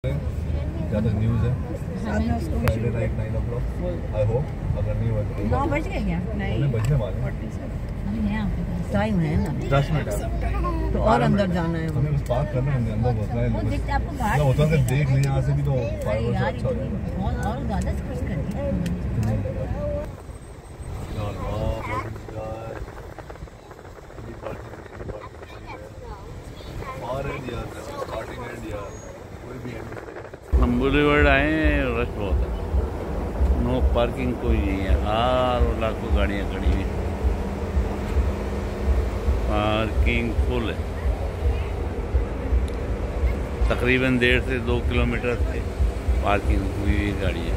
ज़्यादा न्यूज़ है Friday night 9 o'clock I hope अगर नहीं हुआ तो 9 बज गए क्या? नहीं बजने वाले टाइम है ना 10 मिनट है तो और अंदर जाना है। हमें बस पार्क करना है अंदर घुसना है आपको ना होता है देख लें यहाँ से भी तो फाइबर से अच्छा हो जाएगा और ज़्यादा स्पर्श करती है। हम बुलेवर्ड आए हैं, रश बहुत है, नो पार्किंग कोई नहीं है, हर लाखों गाड़ियाँ खड़ी हुई, पार्किंग फुल है। तकरीबन 1.5 से 2 किलोमीटर से पार्किंग हुई गाड़ी है।